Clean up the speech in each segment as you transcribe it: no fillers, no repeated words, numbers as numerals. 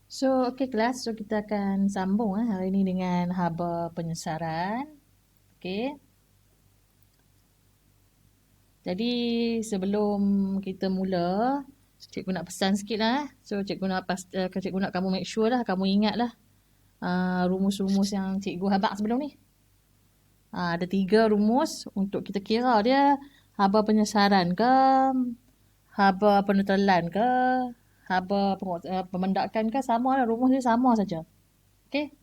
Okay kelas. So, kita akan sambung hari ini dengan haba penyesaran. Okay. Jadi, sebelum kita mula, cikgu nak pesan sikit lah. So, cikgu nak kamu make sure lah, kamu ingat lah rumus-rumus yang cikgu habak sebelum ni. Ada 3 rumus untuk kita kira dia haba penyesaran ke, haba penetelan ke, haba pemendakan ke, sama lah, rumus dia sama saja. Okay.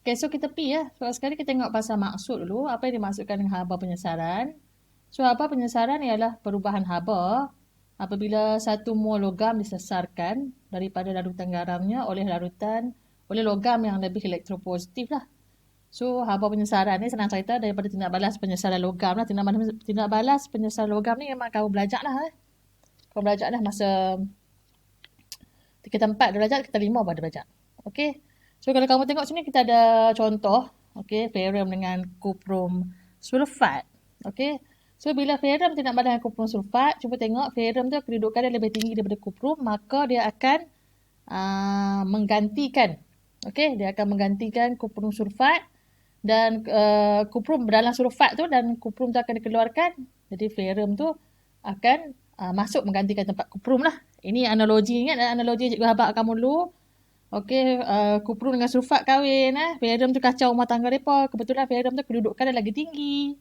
Okay, so kita pergi ya. So, sekali kita tengok pasal maksud dulu. Apa yang dimaksudkan dengan haba penyesaran. So, haba penyesaran ialah perubahan haba apabila satu mol logam disesarkan daripada larutan garamnya oleh logam yang lebih elektropositif lah. So, haba penyesaran ni senang cerita daripada tindak balas penyesaran logam lah. Tindak balas penyesaran logam ni memang kau belajar lah. Kau belajar lah masa kita 4 dah belajar, kita 5 baru belajar. Okay. So, kalau kamu tengok sini, kita ada contoh. Okay, ferrum dengan kuprum sulfat. Okay. So, bila ferrum tindak balas dengan kuprum sulfat, cuba tengok ferrum tu kedudukan dia lebih tinggi daripada kuprum, maka dia akan menggantikan. Okay, dia akan menggantikan kuprum sulfat dan kuprum dalam sulfat tu dan kuprum tu akan dikeluarkan. Jadi, ferrum tu akan masuk menggantikan tempat kuprum lah. Ini analogi, ingat analogi cikgu habak kamu dulu. Okey, kuprum dengan sulfat kahwin. Ferrum tu kacau rumah tangga mereka. Kebetulan ferrum tu kedudukan dia lagi tinggi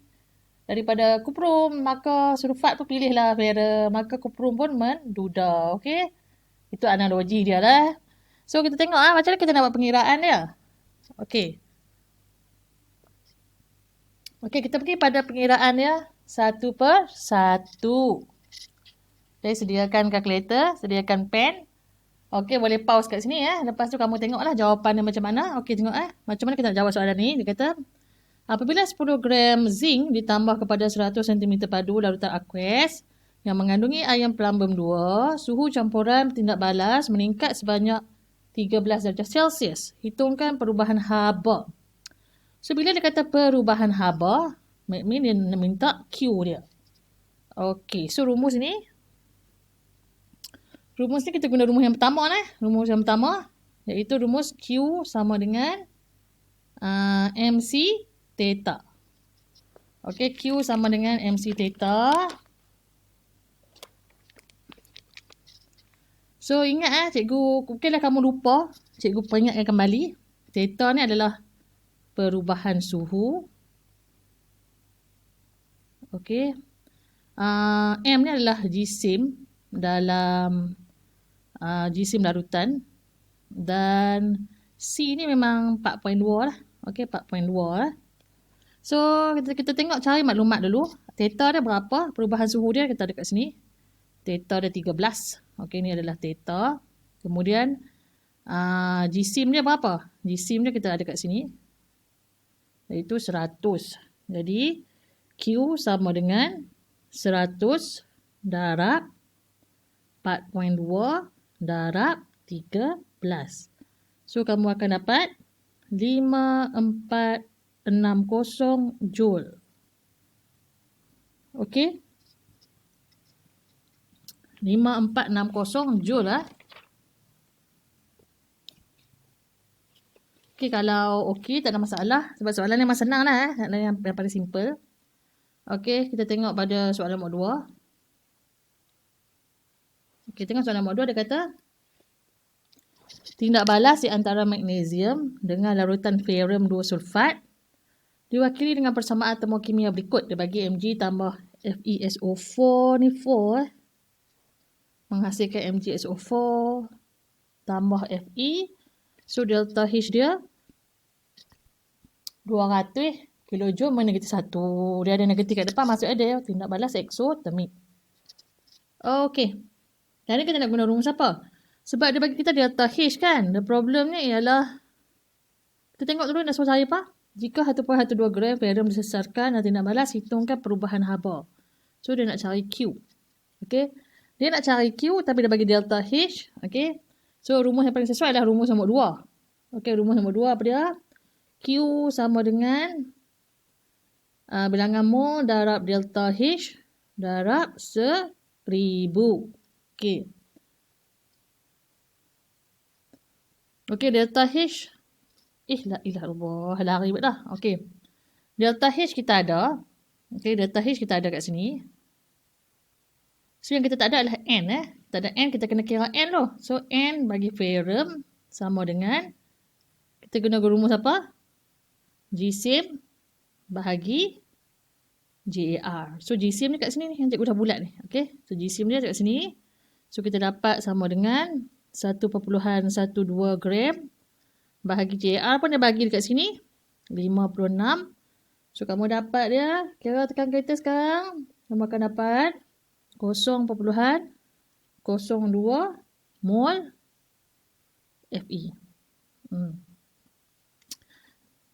daripada kuprum. Maka sulfat tu pilihlah ferrum. Maka kuprum pun menduda. Okey, itu analogi dia lah. So, kita tengok macam mana kita nak buat pengiraan dia. Okey. Okey, kita pergi pada pengiraan dia 1 per 1. Okay, sediakan kalkulator, sediakan pen. Okey, boleh pause kat sini ya. Lepas tu kamu tengoklah jawapan dia macam mana. Okey, tengok macam mana kita nak jawab soalan ni. Dia kata, apabila 10 gram zinc ditambah kepada 100 cm padu larutan aqueous yang mengandungi ayam plumbum 2, suhu campuran tindak balas meningkat sebanyak 13 darjah Celsius. Hitungkan perubahan haba. So, bila dia kata perubahan haba, dia minta Q dia. Okey, so rumus ni kita guna rumus yang pertama lah. Rumus yang pertama iaitu rumus Q sama dengan MC theta. Okey, Q sama dengan MC theta. So, ingat cikgu, mungkinlah kamu lupa. Cikgu peringatkan kembali. Theta ni adalah perubahan suhu. Okey. M ni adalah jisim dalam jisim larutan dan C ni memang 4.2 lah. Okey, 4.2 lah. So, kita tengok cari maklumat dulu. Theta dia berapa? Perubahan suhu dia kita ada kat sini. Theta dia 13. Okey, ni adalah theta. Kemudian jisim dia berapa? Jisim dia kita ada kat sini. Iaitu 100. Jadi, Q sama dengan 100 darab 4.2 darab 13. So, kamu akan dapat 5460 Joule. Okey? 5460 Joule lah. Okey, kalau okey tak ada masalah. Sebab soalan ni memang senang lah. Yang paling simple. Okey, kita tengok pada soalan nombor 2. Okey, tengok soalan nombor 2 dia kata tindak balas di antara magnesium dengan larutan ferrum 2 sulfat diwakili dengan persamaan termokimia berikut. Dia bagi Mg tambah FeSO4 ni 4 menghasilkan MgSO4 tambah Fe. So, delta H dia 200 kilojoule negatif 1. Dia ada negatif kat depan, maksudnya dia tindak balas eksotermik. Okey. Dan ni kita nak guna rumus apa? Sebab dia bagi kita delta H kan. The problemnya ialah, kita tengok dulu nak suruh saya apa? Jika 1.12 gram ferrum disesarkan dan tindak balas, hitungkan perubahan haba. So, dia nak cari Q. Okey. Dia nak cari Q tapi dia bagi delta H. Okey. So, rumus yang paling sesuai adalah rumus nombor 2. Okey, rumus nombor 2 apa dia? Q sama dengan bilangan mol darab delta H darab 1000. Okey. Okey, delta H. La ilah Allah, lari dah. Okey. Delta H kita ada. Okey, delta H kita ada kat sini. So, yang kita tak ada adalah N. Tak ada N, kita kena kira N loh. So, N bagi Ferrum sama dengan, kita guna rumus apa? GSIM bahagi JAR. So, GSIM ni kat sini ni, yang cikgu dah bulat ni. Okay. So, GSIM dia kat sini. So, kita dapat sama dengan 1.12 gram bahagi JAR pun dia bagi dekat sini. 56. So, kamu dapat dia. Kira tekan kereta sekarang. Kamu akan dapat 0.02 mol Fe.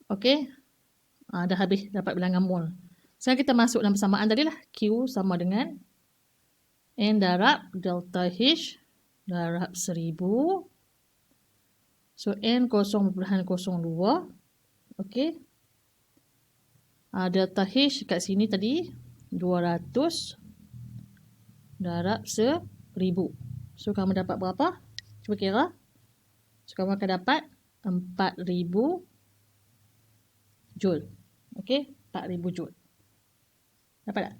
Okay. Dah habis dapat bilangan mol. Sekarang kita masuk dalam persamaan tadi lah. Q sama dengan N darab delta H darab 1000. So, N 0.02. Okay. Delta H kat sini tadi 200 darab 1000. So, kamu dapat berapa? Cuba kira. So, kamu akan dapat 4000 joule. Okay. 4000 joule. Dapat tak?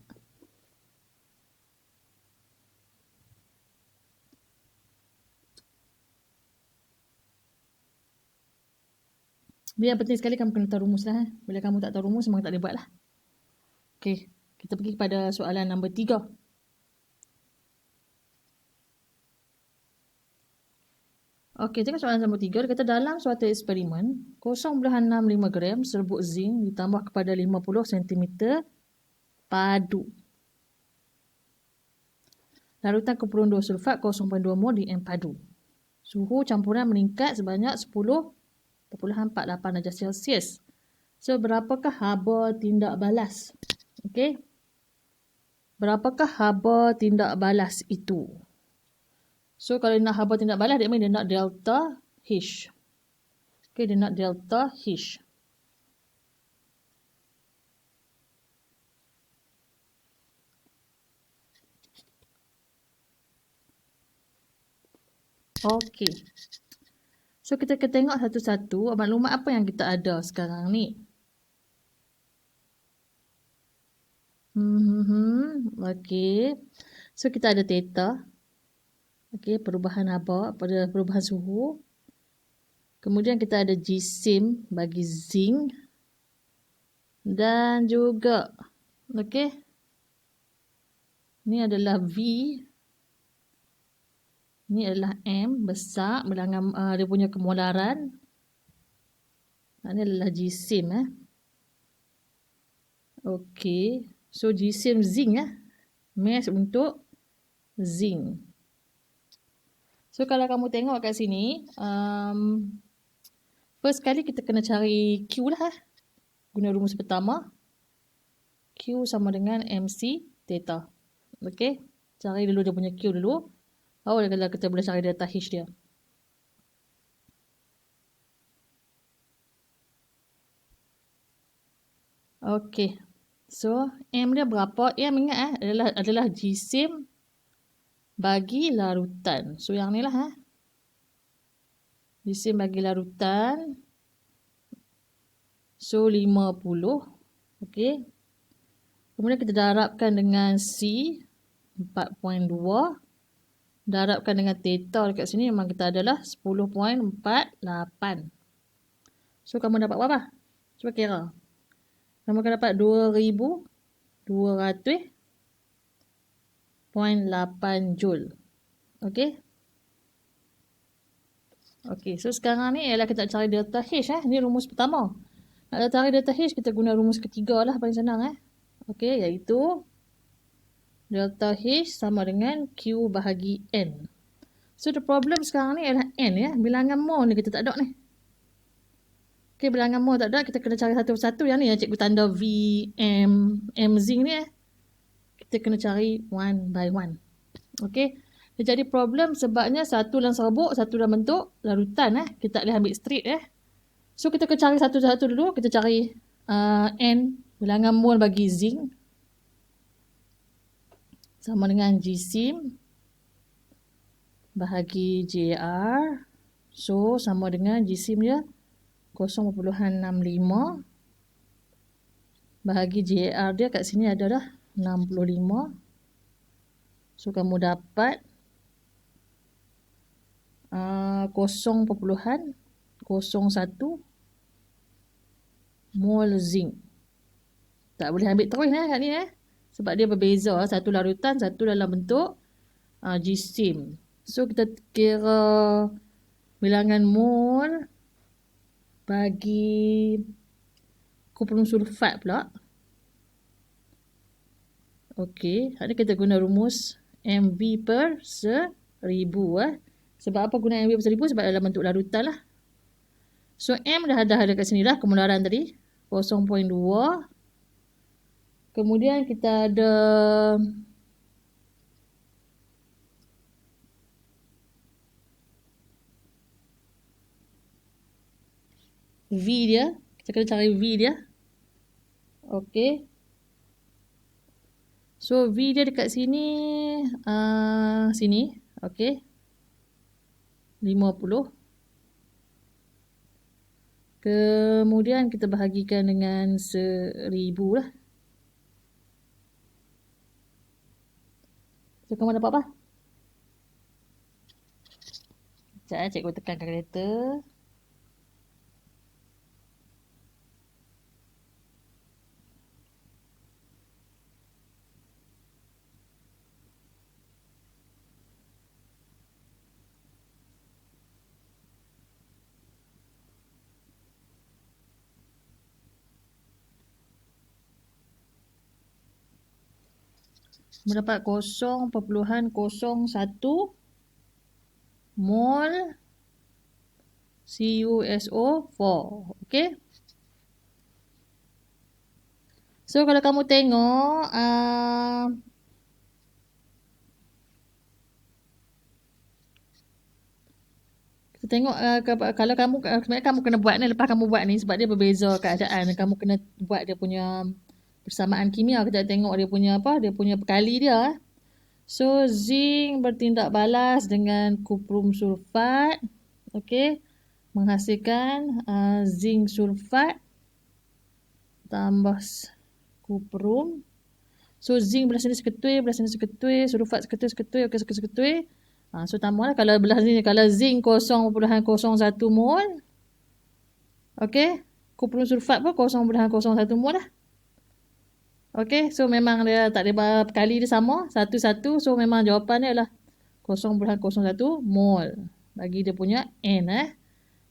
Dia penting sekali kamu kena tahu rumus lah. Bila kamu tak tahu rumus, memang tak boleh buat lah. Okay. Kita pergi kepada soalan nombor 3. Okey, tengok soalan nombor 3. Dia kata dalam suatu eksperimen, 0.65 gram serbuk zinc ditambah kepada 50 cm padu. Larutan kumpulan 2 sulfat 0.2 mol di M padu. Suhu campuran meningkat sebanyak 10.48 darjah Celsius. So, berapakah haba tindak balas? Okey. Berapakah haba tindak balas itu? So, kalau dia nak haba tindak balas, dia nak delta H. Okey, dia nak delta H. Okey. So, kita akan tengok satu-satu maklumat apa yang kita ada sekarang ni. Okey. So, kita ada theta. Okey, perubahan haba pada perubahan suhu. Kemudian kita ada GSIM bagi zinc. Dan juga, okey. Ini adalah V. Ini adalah M besar, bilangan dia punya kemolaran. Ini adalah GSIM. Okey. So, GSIM zinc. Mass untuk zinc. So, kalau kamu tengok kat sini, first kali kita kena cari Q lah. Guna rumus pertama. Q sama dengan MC theta. Okey. Cari dulu dia punya Q dulu. Baru kita boleh cari delta H dia. Okey. So, M dia berapa? M ingat adalah GSIM bagi larutan. So, yang ni lah. GSIM bagi larutan. So, 50. Okey. Kemudian kita darabkan dengan C 4.2. Darabkan dengan theta dekat sini memang kita adalah 10.48. So, kamu dapat berapa? Cuba kira. Kamu akan dapat 2200.8 joule. Okey. Okey, so sekarang ni ialah kita cari delta H. Ni rumus pertama. Nak cari delta H, kita guna rumus ketiga lah, paling senang. Okey, iaitu delta H sama dengan Q bahagi N. So, the problem sekarang ni ialah N. Bilangan mol ni kita tak ada ni. Okey, bilangan mol tak ada. Kita kena cari satu persatu. Yang ni yang cikgu tanda V, M zinc ni. Kita kena cari one by one. Okey. Dia jadi problem sebabnya satu dalam serbuk, satu dalam bentuk larutan. Kita tak boleh ambil straight. So, kita kena cari satu-satu dulu. Kita cari N, bilangan mol bagi zinc. Sama dengan GSIM bahagi JR. So, sama dengan jisim dia 0.65 bahagi JR dia kat sini adalah 65. So, kamu dapat 0.01 mol zinc. Tak boleh ambil terus kat ni sebab dia berbeza. Satu larutan, satu dalam bentuk jisim. So, kita kira bilangan mol bagi kuprum sulfat pula. Okey, hari kita guna rumus MV per 1000 Sebab apa guna MV per 1000? Sebab dalam bentuk larutan lah. So M dah ada kat sini lah, kemularan tadi 0.2. Kemudian kita ada V dia. Kita kena cari V dia. Okey. So V dia dekat sini, sini. Okey. 50. Kemudian kita bahagikan dengan 1000 lah. So kamu dapat apa? Sekejap cikgu tekan kalkulator. Mendapat 0.01 mol CuSO4. Okey. So kalau kamu tengok kita tengok kalau kamu sebenarnya kamu kena buat ni, lepas kamu buat ni sebab dia berbeza keadaan. Kamu kena buat dia punya persamaan kimia. Kita tengok dia punya apa? Dia punya perkali dia. So zinc bertindak balas dengan kuprum sulfat. Okey. Menghasilkan zinc sulfat tambah kuprum. So zinc belah sini seketui, belah sini seketui, sulfat seketui, okey seketui. So tambahlah kalau belah sini, kalau zinc 0.01 mol. Okey, kuprum sulfat pun 0.01 mol lah. Okey, so memang dia tak ada kali dia sama, satu-satu. So memang jawapan dia adalah 0.01 mol bagi dia punya N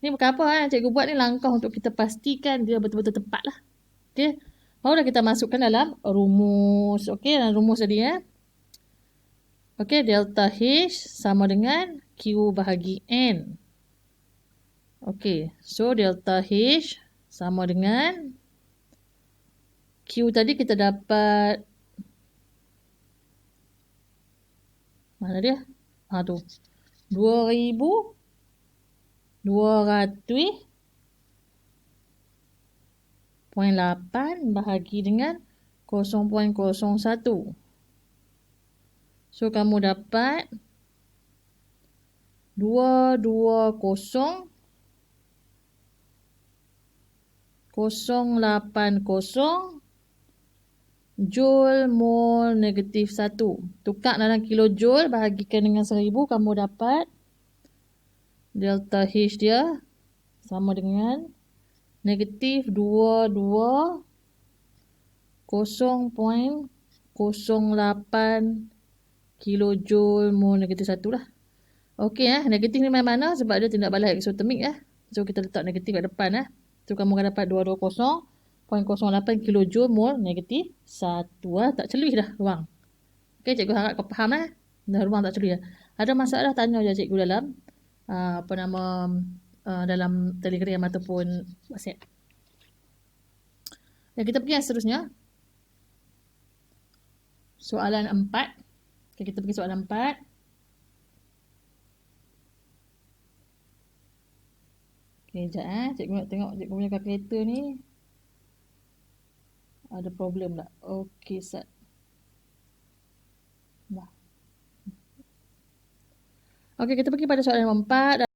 Ni bukan apa cikgu buat ni langkah untuk kita pastikan dia betul-betul tepat lah. Okey. Barulah kita masukkan dalam rumus. Okey, dalam rumus tadi Okey, delta H sama dengan Q bahagi N. Okey, so delta H sama dengan Q tadi kita dapat mana dia? Tu. 2200.8 bahagi dengan 0.01. So kamu dapat 220.080 Joule mol negatif 1. Tukar dalam kilojoule bahagikan dengan 1000, kamu dapat delta H dia sama dengan negatif 220.08 kilojoule mol negatif 1 lah. Okey negatif ni main mana sebab dia tindak balas eksotermik So kita letak negatif kat depan So kamu akan dapat 220.08 kilojoule mol negatif 1 tak celui dah ruang. Okey, cikgu harap kau faham dah ruang tak celui dah. Ada masalah tanya je cikgu dalam dalam Telegram ataupun WhatsApp. Kita pergi yang seterusnya. Soalan 4. Kita pergi soalan 4. Sekejap cikgu nak tengok cikgu punya kalkulator ni. Ada problem tak? Okey, set. Dah. Okey, kita pergi pada soalan 4.